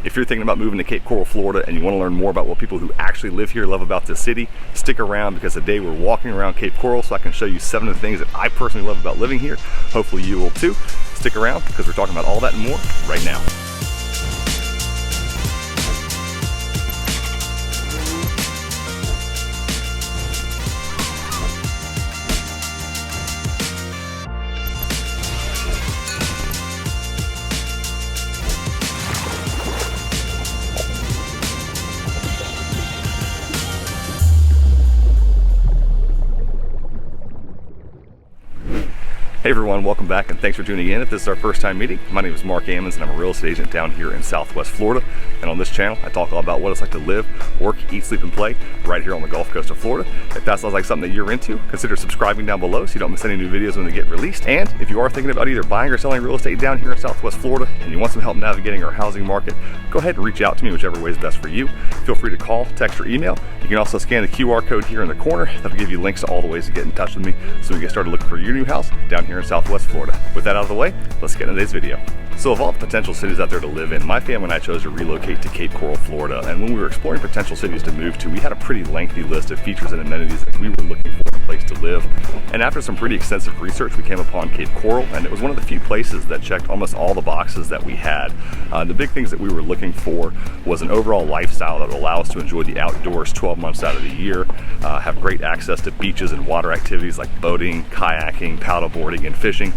If you're thinking about moving to Cape Coral, Florida, and you want to learn more about what people who actually live here love about this city, stick around, because today we're walking around Cape Coral so I can show you 7 of the things that I personally love about living here. Hopefully you will too. Stick around because we're talking about all that and more right now. Hey everyone, welcome back and thanks for tuning in. If this is our first time meeting, my name is Marc Ammons and I'm a real estate agent down here in Southwest Florida. And on this channel, I talk all about what it's like to live, work, eat, sleep, and play right here on the Gulf Coast of Florida. If that sounds like something that you're into, consider subscribing down below so you don't miss any new videos when they get released. And if you are thinking about either buying or selling real estate down here in Southwest Florida and you want some help navigating our housing market, go ahead and reach out to me, whichever way is best for you. Feel free to call, text, or email. You can also scan the QR code here in the corner. That'll give you links to all the ways to get in touch with me so we can get started looking for your new house down here in Southwest Florida. With that out of the way, let's get into today's video. So of all the potential cities out there to live in, my family and I chose to relocate to Cape Coral, Florida. And when we were exploring potential cities to move to, we had a pretty lengthy list of features and amenities that we were looking for in a place to live. And after some pretty extensive research, we came upon Cape Coral, and it was one of the few places that checked almost all the boxes that we had. The big things that we were looking for was an overall lifestyle that would allow us to enjoy the outdoors 12 months out of the year, have great access to beaches and water activities like boating, kayaking, paddleboarding, and fishing,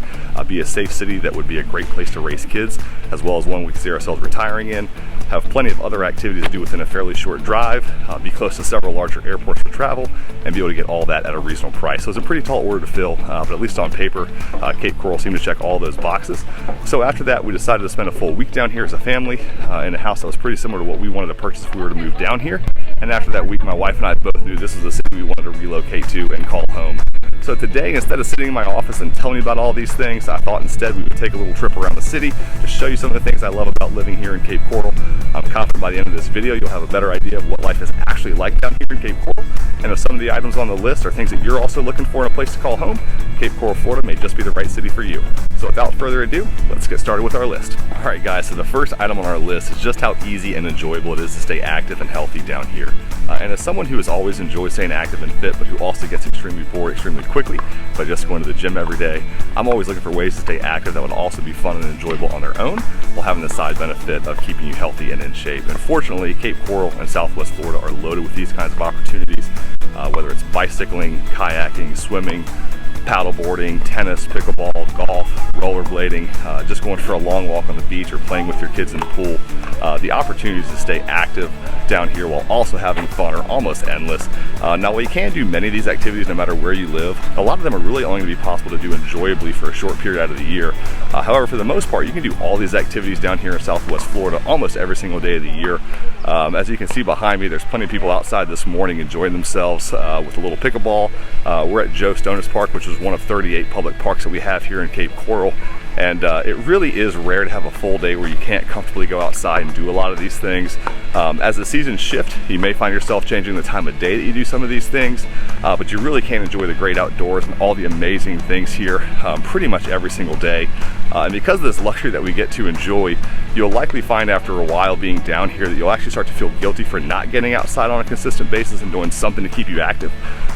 be a safe city that would be a great place to raise kids, as well as one we could see ourselves retiring in, have plenty of other activities to do within a fairly short drive, be close to several larger airports for travel, and be able to get all that at a reasonable price. So it's a pretty tall order to fill, but at least on paper, Cape Coral seemed to check all those boxes. So after that, we decided to spend a full week down here as a family in a house that was pretty similar to what we wanted to purchase if we were to move down here. And after that week, my wife and I both knew this was the city we wanted to relocate to and call home. So today, instead of sitting in my office and telling you about all these things, I thought instead we would take a little trip around the city to show you some of the things I love about living here in Cape Coral. I'm confident by the end of this video you'll have a better idea of what life is actually like down here in Cape Coral. And if some of the items on the list are things that you're also looking for in a place to call home, Cape Coral, Florida may just be the right city for you. So without further ado, let's get started with our list. Alright guys, so the first item on our list is just how easy and enjoyable it is to stay active and healthy down here. And as someone who has always enjoyed staying active and fit, but who also gets extremely bored extremely quickly by just going to the gym every day, I'm always looking for ways to stay active that would also be fun and enjoyable on their own, while having the side benefit of keeping you healthy and in shape. And fortunately, Cape Coral and Southwest Florida are loaded with these kinds of opportunities, whether it's bicycling, kayaking, swimming, paddleboarding, tennis, pickleball, golf, rollerblading, just going for a long walk on the beach or playing with your kids in the pool. The opportunities to stay active down here while also having fun are almost endless. Now, while you can do many of these activities no matter where you live, a lot of them are really only going to be possible to do enjoyably for a short period out of the year. However, for the most part, you can do all these activities down here in Southwest Florida almost every single day of the year. As you can see behind me, there's plenty of people outside this morning enjoying themselves with a little pickleball. We're at Joe Stonis Park, which is one of 38 public parks that we have here in Cape Coral. And it really is rare to have a full day where you can't comfortably go outside and do a lot of these things. As the seasons shift, you may find yourself changing the time of day that you do some of these things, but you really can enjoy the great outdoors and all the amazing things here pretty much every single day. And because of this luxury that we get to enjoy, you'll likely find after a while being down here that you'll actually start to feel guilty for not getting outside on a consistent basis and doing something to keep you active.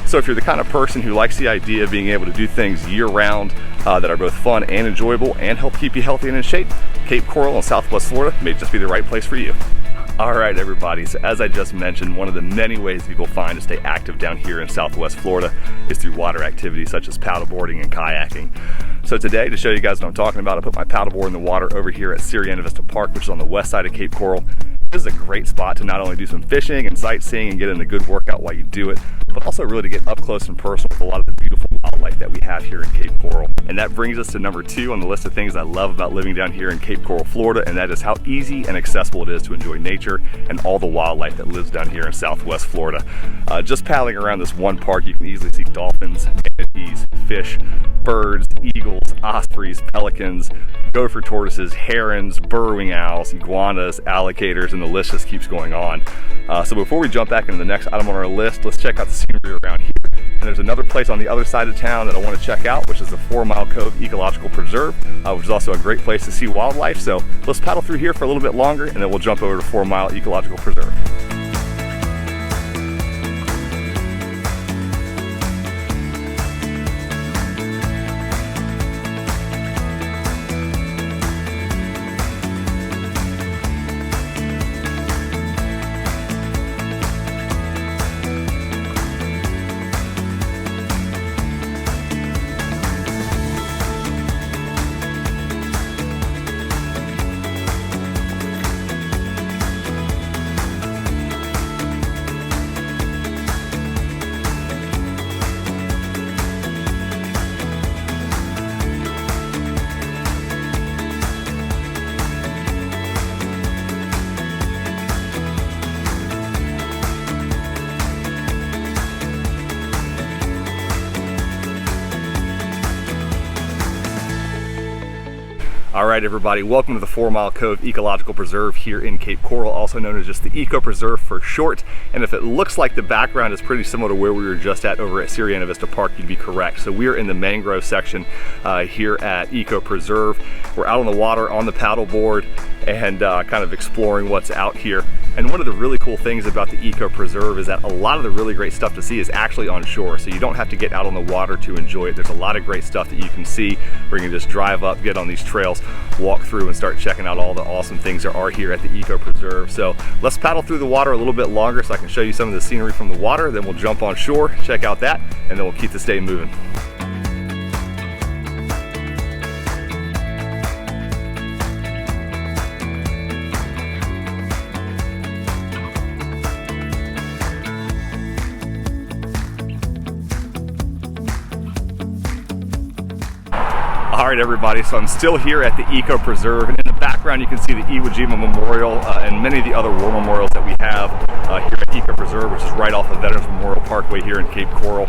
So if you're the kind of person who likes the idea of being able to do things year-round that are both fun and enjoyable and help keep you healthy and in shape, Cape Coral and Southwest Florida may just be the right place for you. Alright everybody, so as I just mentioned, one of the many ways people find to stay active down here in Southwest Florida is through water activities such as paddleboarding and kayaking. So today, to show you guys what I'm talking about, I put my paddleboard in the water over here at Siena Vista Park, which is on the west side of Cape Coral. This is a great spot to not only do some fishing and sightseeing and get in a good workout while you do it, but also really to get up close and personal with a lot of the beautiful wildlife that we have here in Cape Coral. And that brings us to number 2 on the list of things I love about living down here in Cape Coral, Florida, and that is how easy and accessible it is to enjoy nature and all the wildlife that lives down here in Southwest Florida. Just paddling around this one park, you can easily see dolphins, manatees, fish, birds, eagles, ospreys, pelicans, gopher tortoises, herons, burrowing owls, iguanas, alligators, and the list just keeps going on. So before we jump back into the next item on our list, let's check out the scenery around here. And And there's another place on the other side of town that I want to check out, which is the 4 Mile Cove Ecological Preserve, which is also a great place to see wildlife. So let's paddle through here for a little bit longer, and then we'll jump over to 4 Mile Ecological Preserve. All right, everybody, welcome to the 4 Mile Cove Ecological Preserve here in Cape Coral, also known as just the Eco Preserve for short. And if it looks like the background is pretty similar to where we were just at over at Siena Vista Park, you'd be correct. So we are in the mangrove section here at Eco Preserve. We're out on the water on the paddleboard and kind of exploring what's out here. And one of the really cool things about the Eco Preserve is that a lot of the really great stuff to see is actually on shore. So you don't have to get out on the water to enjoy it. There's a lot of great stuff that you can see where you can just drive up, get on these trails, walk through and start checking out all the awesome things there are here at the Eco Preserve. So let's paddle through the water a little bit longer so I can show you some of the scenery from the water. Then we'll jump on shore, check out that, and then we'll keep this day moving. All right, everybody, so I'm still here at the Eco Preserve, and in the background you can see the Iwo Jima Memorial and many of the other war memorials that we have here at Eco Preserve, which is right off of Veterans Memorial Parkway here in Cape Coral.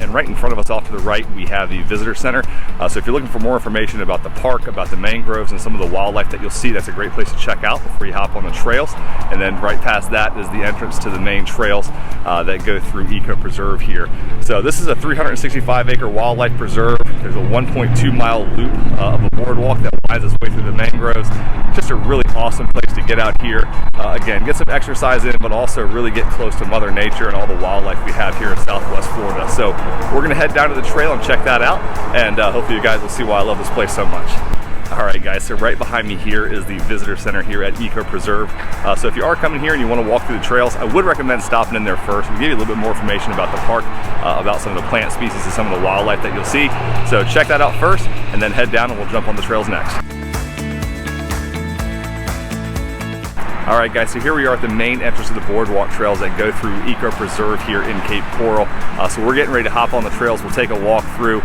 And right in front of us off to the right, we have the Visitor Center. So if you're looking for more information about the park, about the mangroves, and some of the wildlife that you'll see, that's a great place to check out before you hop on the trails. And then right past that is the entrance to the main trails that go through Eco Preserve here. So this is a 365-acre wildlife preserve. There's a 1.2-mile loop of a boardwalk that winds its way through the mangroves. Just a really awesome place to get out here. Again, get some exercise in, but also really get close to Mother Nature and all the wildlife we have here in Southwest Florida. So we're going to head down to the trail and check that out, and hopefully you guys will see why I love this place so much. All right, guys, so right behind me here is the Visitor Center here at Eco Preserve. So if you are coming here and you want to walk through the trails, I would recommend stopping in there first. We'll give you a little bit more information about the park, about some of the plant species and some of the wildlife that you'll see. So check that out first, and then head down and we'll jump on the trails next. All right, guys, so here we are at the main entrance of the boardwalk trails that go through Eco Preserve here in Cape Coral. So we're getting ready to hop on the trails. We'll take a walk through.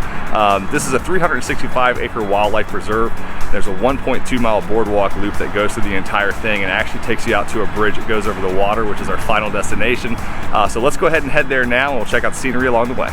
This is a 365-acre wildlife preserve. There's a 1.2-mile boardwalk loop that goes through the entire thing and actually takes you out to a bridge that goes over the water, which is our final destination. So let's go ahead and head there now, and we'll check out the scenery along the way.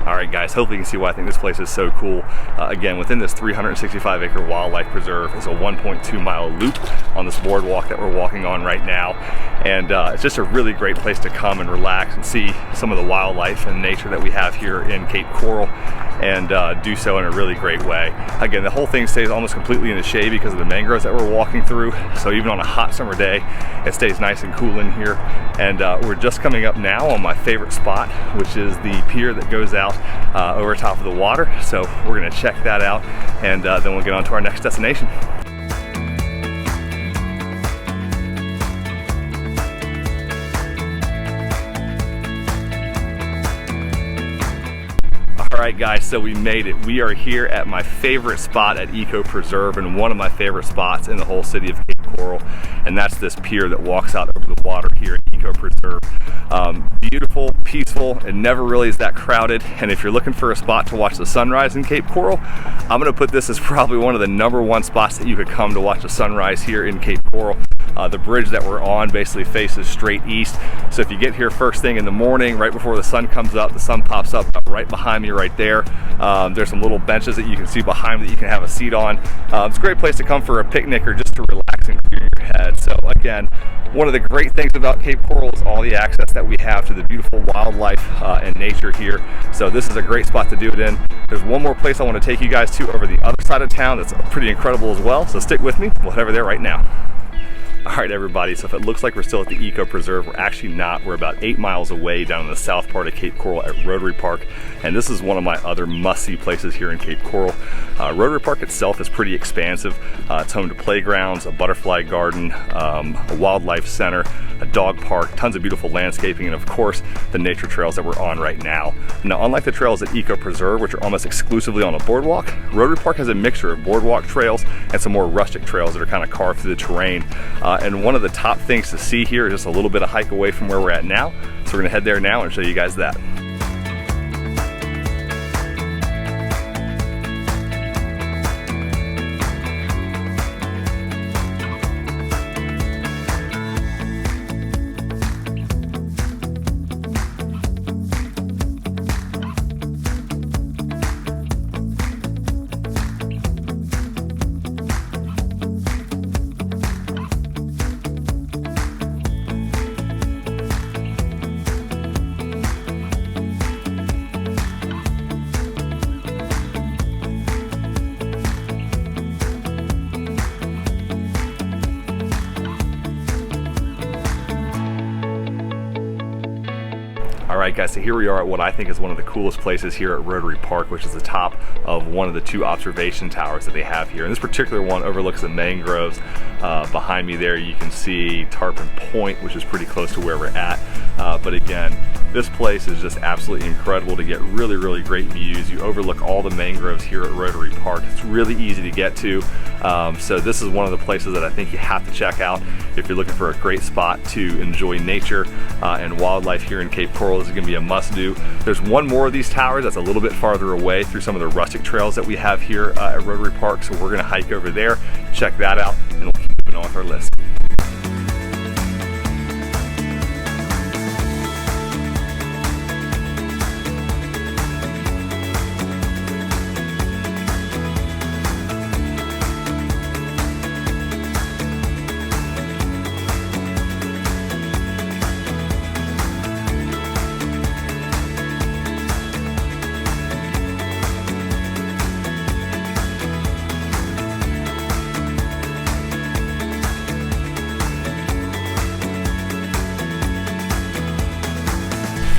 Alright guys, hopefully you can see why I think this place is so cool. Again, within this 365-acre wildlife preserve is a 1.2-mile loop on this boardwalk that we're walking on right now. And it's just a really great place to come and relax and see some of the wildlife and nature that we have here in Cape Coral, and do so in a really great way. Again, the whole thing stays almost completely in the shade because of the mangroves that we're walking through. So even on a hot summer day, it stays nice and cool in here. And we're just coming up now on my favorite spot, which is the pier that goes out over top of the water. So we're gonna check that out, and then we'll get on to our next destination. Alright guys, so we made it. We are here at my favorite spot at Eco Preserve, and one of my favorite spots in the whole city of Cape Coral, and that's this pier that walks out over the water here at eco preserve. Beautiful, peaceful, it never really is that crowded, and if you're looking for a spot to watch the sunrise in Cape Coral, I'm going to put this as probably one of the #1 spots that you could come to watch the sunrise here in Cape Coral. The bridge that we're on basically faces straight east, so if you get here first thing in the morning, right before the sun comes up, the sun pops up right behind me right there. There's some little benches that you can see behind me that you can have a seat on. It's a great place to come for a picnic or just to relax and clear your head. So again, one of the great things about Cape Coral is all the access that we have to the beautiful wildlife and nature here. So this is a great spot to do it in. There's one more place I want to take you guys to over the other side of town that's pretty incredible as well. So stick with me, we'll head over there right now. All right, everybody, so if it looks like we're still at the Eco Preserve, we're actually not. We're about 8 miles away down in the south part of Cape Coral at Rotary Park, and this is one of my other must-see places here in Cape Coral. Rotary Park itself is pretty expansive. It's home to playgrounds, a butterfly garden, a wildlife center, a dog park, tons of beautiful landscaping, and of course, the nature trails that we're on right now. Now, unlike the trails at Eco Preserve, which are almost exclusively on a boardwalk, Rotary Park has a mixture of boardwalk trails and some more rustic trails that are kind of carved through the terrain. And one of the top things to see here is just a little bit of hike away from where we're at now. So we're gonna head there now and show you guys that. Alright guys, so here we are at what I think is one of the coolest places here at Rotary Park, which is the top of one of the 2 observation towers that they have here. And this particular one overlooks the mangroves. Behind me there you can see Tarpon Point, which is pretty close to where we're at. But again, this place is just absolutely incredible to get really great views. You overlook all the mangroves here at Rotary Park. It's really easy to get to. So this is one of the places that I think you have to check out if you're looking for a great spot to enjoy nature and wildlife here in Cape Coral. This is going to be a must-do. There's one more of these towers that's a little bit farther away through some of the rustic trails that we have here at Rotary Park. So we're going to hike over there, check that out, and we'll keep moving on with our list.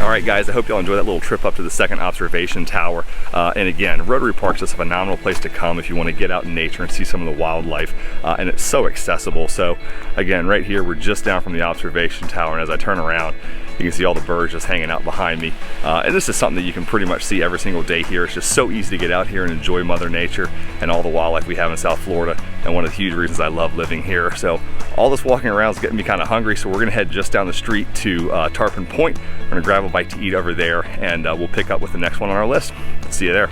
Alright guys, I hope y'all enjoyed that little trip up to the second observation tower. And again, Rotary Park's just a phenomenal place to come if you want to get out in nature and see some of the wildlife. And it's so accessible. So again, right here, we're just down from the observation tower, and as I turn around, you can see all the birds just hanging out behind me. And this is something that you can pretty much see every single day here. It's just so easy to get out here and enjoy Mother Nature and all the wildlife we have in South Florida, and one of the huge reasons I love living here. So all this walking around is getting me kind of hungry, so we're gonna head just down the street to Tarpon Point. We're gonna grab a bite to eat over there, and we'll pick up with the next one on our list. See you there.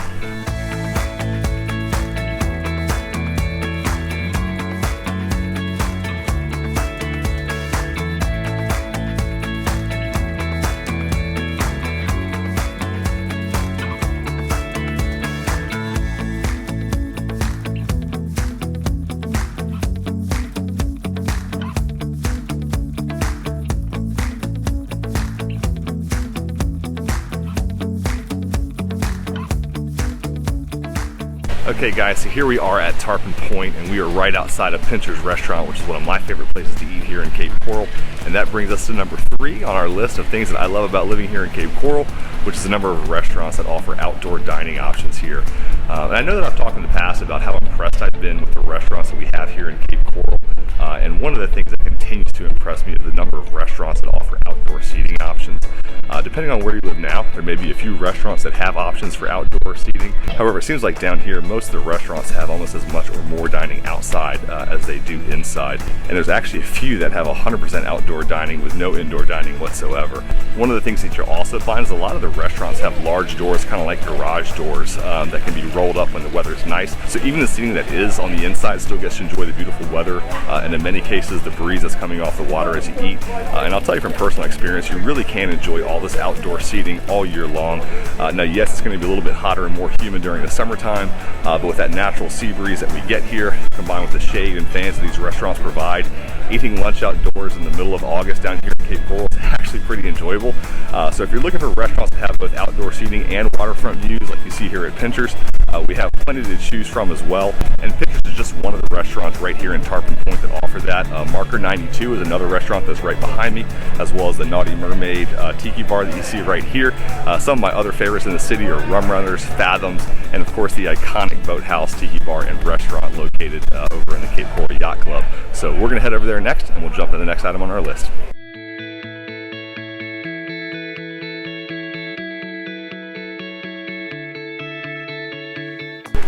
Okay guys, so here we are at Tarpon Point, and we are right outside of Pincher's Restaurant, which is one of my favorite places to eat here in Cape Coral. And that brings us to number 3 on our list of things that I love about living here in Cape Coral, which is the number of restaurants that offer outdoor dining options here. And I know that I've talked in the past about how impressed I've been with the restaurants that we have here in Cape Coral. And one of the things that continues to impress me is the number of restaurants that offer outdoor seating options. Depending on where you live now, there may be a few restaurants that have options for outdoor seating. However, it seems like down here, most of the restaurants have almost as much or more dining outside as they do inside. And there's actually a few that have 100% outdoor dining with no indoor dining whatsoever. One of the things that you'll also find is a lot of the restaurants have large doors, kind of like garage doors, that can be rolled up when the weather's nice. So even the seating that is on the inside still gets to enjoy the beautiful weather, and in many cases the breeze that's coming off the water as you eat. And I'll tell you from personal experience, you really can enjoy all this outdoor seating all year long. Now yes, it's going to be a little bit hotter and more humid during the summertime, but with that natural sea breeze that we get here, combined with the shade and fans that these restaurants provide, eating lunch outdoors in the middle of August down here in Cape Coral is actually pretty enjoyable. So if you're looking for restaurants that have both outdoor seating and waterfront views like you see here at Pinchers, we have plenty to choose from as well. And Pinchers is just one of the restaurants right here in Tarpon Point that offer that. Marker 92 is another restaurant that's right behind me, as well as the Naughty Mermaid Tiki Bar that you see right here. Some of my other favorites in the city are Rum Runners, Fathoms, and of course the iconic Boathouse Tiki Bar and Restaurant located over in the Cape Coral Yacht Club. So we're going to head over there next, and we'll jump into the next item on our list.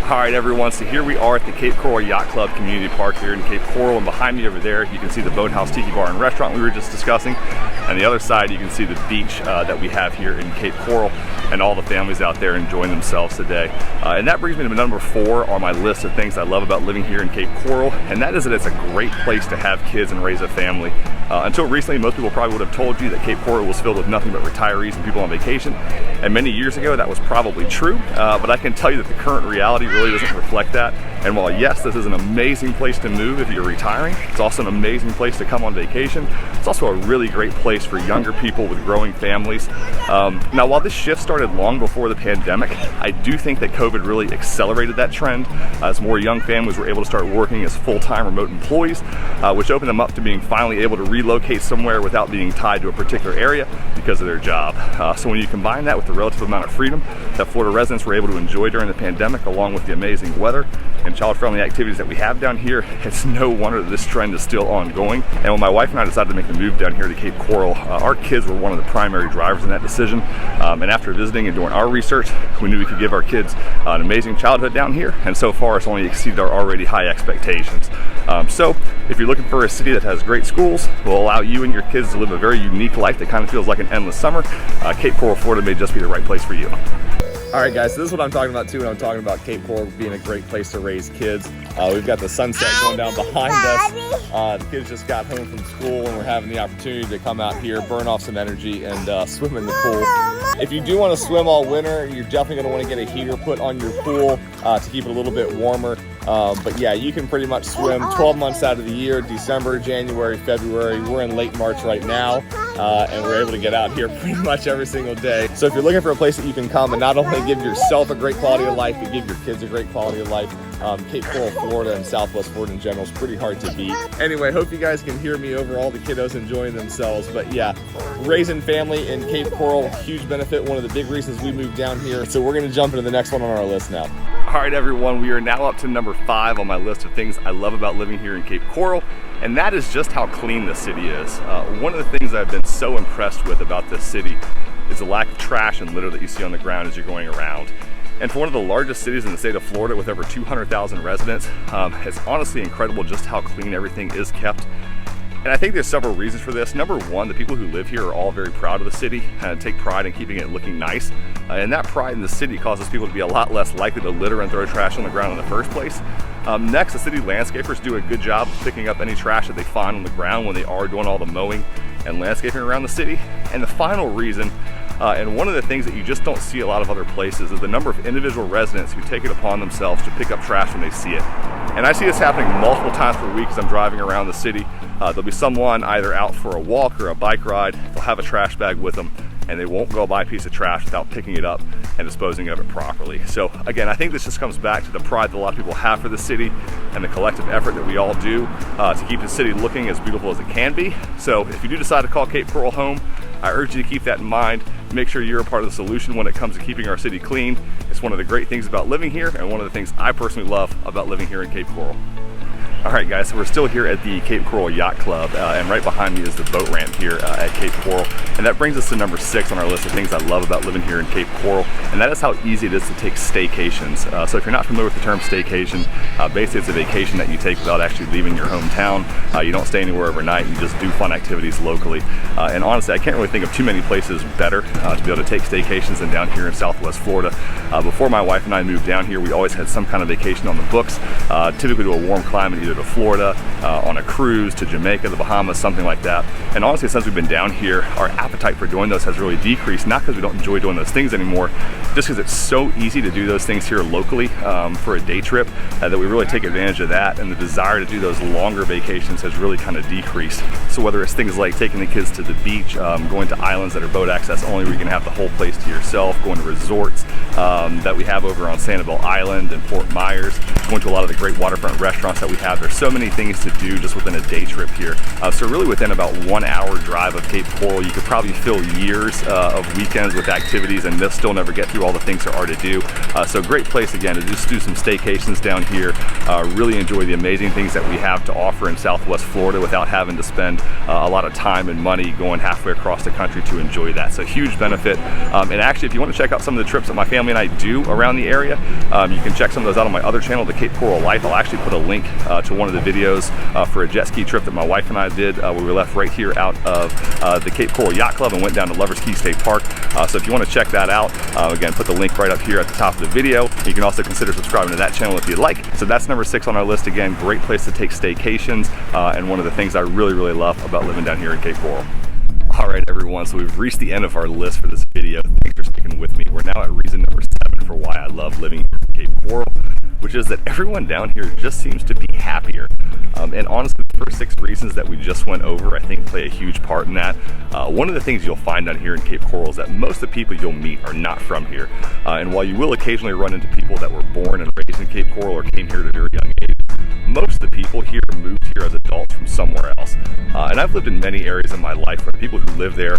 All right, everyone, so here we are at the Cape Coral Yacht Club Community Park here in Cape Coral, and behind me over there you can see the Boathouse Tiki Bar and Restaurant we were just discussing. On the other side you can see the beach that we have here in Cape Coral and all the families out there enjoying themselves today. And that brings me to number 4 on my list of things I love about living here in Cape Coral, and that is that it's a great place to have kids and raise a family. Until recently, most people probably would have told you that Cape Coral was filled with nothing but retirees and people on vacation. And many years ago, that was probably true. But I can tell you that the current reality really doesn't reflect that. And while yes, this is an amazing place to move if you're retiring, it's also an amazing place to come on vacation. It's also a really great place for younger people with growing families. Now, while this shift started long before the pandemic, I do think that COVID really accelerated that trend as more young families were able to start working as full-time remote employees, which opened them up to being finally able to relocate somewhere without being tied to a particular area because of their job. So when you combine that with the relative amount of freedom that Florida residents were able to enjoy during the pandemic, along with the amazing weather and child-friendly activities that we have down here, it's no wonder that this trend is still ongoing. And when my wife and I decided to make the move down here to Cape Coral, our kids were one of the primary drivers in that decision. And after visiting and doing our research, we knew we could give our kids an amazing childhood down here, and so far it's only exceeded our already high expectations. So if you're looking for a city that has great schools, will allow you and your kids to live a very unique life that kind of feels like an endless summer, Cape Coral, Florida may just be the right place for you. All right, guys, so this is what I'm talking about too when I'm talking about Cape Coral being a great place to raise kids. We've got the sunset going down behind us. The kids just got home from school and we're having the opportunity to come out here, burn off some energy, and swim in the pool. If you do want to swim all winter, you're definitely going to want to get a heater put on your pool to keep it a little bit warmer. But yeah, you can pretty much swim 12 months out of the year, December, January, February. We're in late March right now, and we're able to get out here pretty much every single day. So if you're looking for a place that you can come and not only give yourself a great quality of life, but give your kids a great quality of life, Cape Coral, Florida, and Southwest Florida in general is pretty hard to beat. Anyway, hope you guys can hear me over all the kiddos enjoying themselves. But yeah, raising family in Cape Coral, huge benefit, one of the big reasons we moved down here. So we're going to jump into the next one on our list now. All right, everyone, we are now up to number 5 on my list of things I love about living here in Cape Coral, and that is just how clean the city is. One of the things I've been so impressed with about this city is the lack of trash and litter that you see on the ground as you're going around. And for one of the largest cities in the state of Florida with over 200,000 residents, it's honestly incredible just how clean everything is kept. And I think there's several reasons for this. Number one, the people who live here are all very proud of the city and take pride in keeping it looking nice. And that pride in the city causes people to be a lot less likely to litter and throw trash on the ground in the first place. Next, the city landscapers do a good job of picking up any trash that they find on the ground when they are doing all the mowing and landscaping around the city. And the final reason, and one of the things that you just don't see a lot of other places, is the number of individual residents who take it upon themselves to pick up trash when they see it. And I see this happening multiple times per week as I'm driving around the city. There'll be someone either out for a walk or a bike ride, they'll have a trash bag with them, and they won't go buy a piece of trash without picking it up and disposing of it properly. So again, I think this just comes back to the pride that a lot of people have for the city and the collective effort that we all do to keep the city looking as beautiful as it can be. So if you do decide to call Cape Coral home, I urge you to keep that in mind. Make sure you're a part of the solution when it comes to keeping our city clean. It's one of the great things about living here and one of the things I personally love about living here in Cape Coral. All right, guys, so we're still here at the Cape Coral Yacht Club, and right behind me is the boat ramp here at Cape Coral. And that brings us to number 6 on our list of things I love about living here in Cape Coral, and that is how easy it is to take staycations. So if you're not familiar with the term staycation, basically it's a vacation that you take without actually leaving your hometown. You don't stay anywhere overnight, you just do fun activities locally. And honestly, I can't really think of too many places better to be able to take staycations than down here in Southwest Florida. Before my wife and I moved down here, we always had some kind of vacation on the books, typically to a warm climate, either to Florida, on a cruise, to Jamaica, the Bahamas, something like that. And honestly, since we've been down here, our appetite for doing those has really decreased, not because we don't enjoy doing those things anymore, just because it's so easy to do those things here locally for a day trip that we really take advantage of that, and the desire to do those longer vacations has really kind of decreased. So whether it's things like taking the kids to the beach, going to islands that are boat access only where you can have the whole place to yourself, going to resorts that we have over on Sanibel Island and Fort Myers, going to a lot of the great waterfront restaurants that we have. There's so many things to do just within a day trip here. So really within about 1 hour drive of Cape Coral, you could probably fill years of weekends with activities, and they'll still never get through all the things there are to do. So great place again to just do some staycations down here, really enjoy the amazing things that we have to offer in Southwest Florida without having to spend a lot of time and money going halfway across the country to enjoy that. So huge benefit. And actually, if you want to check out some of the trips that my family and I do around the area, you can check some of those out on my other channel, the Cape Coral Life. I'll actually put a link to one of the videos for a jet ski trip that my wife and I did where we left right here out of the Cape Coral Yacht Club and went down to Lovers Key State Park. So if you want to check that out, again, put the link right up here at the top of the video. You can also consider subscribing to that channel if you'd like. So that's number 6 on our list. Again, great place to take staycations, and one of the things I really love about living down here in Cape Coral. All right, everyone, so we've reached the end of our list for this video. Thanks for sticking with me. We're now at reason number 7 for why I love living here in Cape Coral, which is that everyone down here just seems to be happier. And honestly, the first 6 reasons that we just went over, I think, play a huge part in that. One of the things you'll find down here in Cape Coral is that most of the people you'll meet are not from here. And while you will occasionally run into people that were born and raised in Cape Coral or came here at a very young age, most of the people here moved here as adults from somewhere else. And I've lived in many areas of my life where the people who live there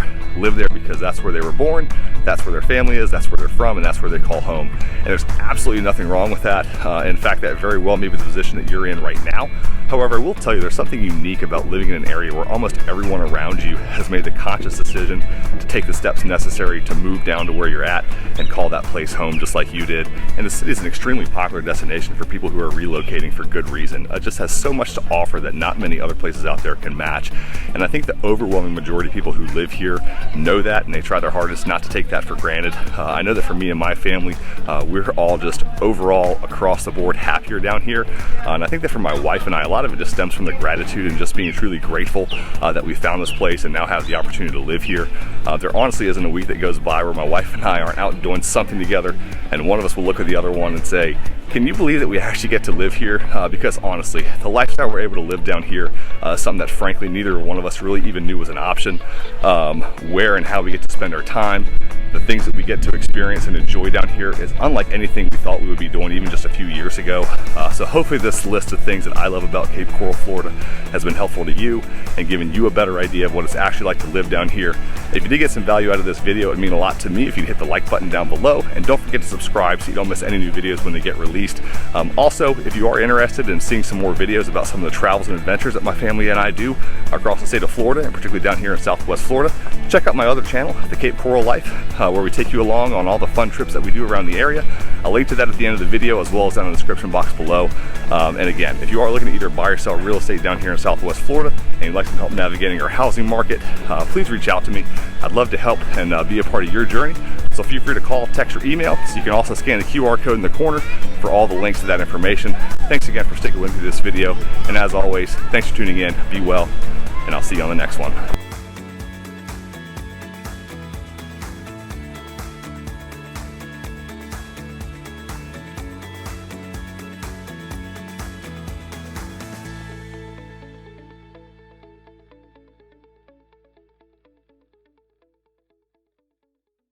because that's where they were born, that's where their family is, that's where they're from, and that's where they call home. And there's absolutely nothing wrong with that. In fact, that very well may be the position that you're in right now. However, I will tell you there's something unique about living in an area where almost everyone around you has made the conscious decision to take the steps necessary to move down to where you're at and call that place home just like you did. And the city is an extremely popular destination for people who are relocating for good reason. It just has so much to offer that not many other places out there can match. And I think the overwhelming majority of people who live here know that, and they try their hardest not to take that for granted. I know that for me and my family, we're all just overall across the board happier down here. And I think that for my wife and I, a lot of it just stems from the gratitude and just being truly grateful that we found this place and now have the opportunity to live here. There honestly isn't a week that goes by where my wife and I aren't out doing something together and one of us will look at the other one and say, can you believe that we actually get to live here? Because honestly, the lifestyle we're able to live down here is something that frankly neither one of us really even knew was an option. Where and how we get to spend our time, the things that we get to experience and enjoy down here is unlike anything we thought we would be doing even just a few years ago. So hopefully this list of things that I love about Cape Coral, Florida has been helpful to you and given you a better idea of what it's actually like to live down here. If you did get some value out of this video, it would mean a lot to me if you'd hit the like button down below, and don't forget to subscribe so you don't miss any new videos when they get released. Also, if you are interested in seeing some more videos about some of the travels and adventures that my family and I do across the state of Florida, and particularly down here in Southwest Florida, check out my other channel, the Cape Coral Life, where we take you along on all the fun trips that we do around the area. I'll link to that at the end of the video as well as down in the description box below. And again, if you are looking to either buy or sell real estate down here in Southwest Florida and you'd like some help navigating our housing market, please reach out to me. I'd love to help and be a part of your journey. So feel free to call, text, or email. So you can also scan the QR code in the corner for all the links to that information. Thanks again for sticking with me through this video. And as always, thanks for tuning in. Be well, and I'll see you on the next one.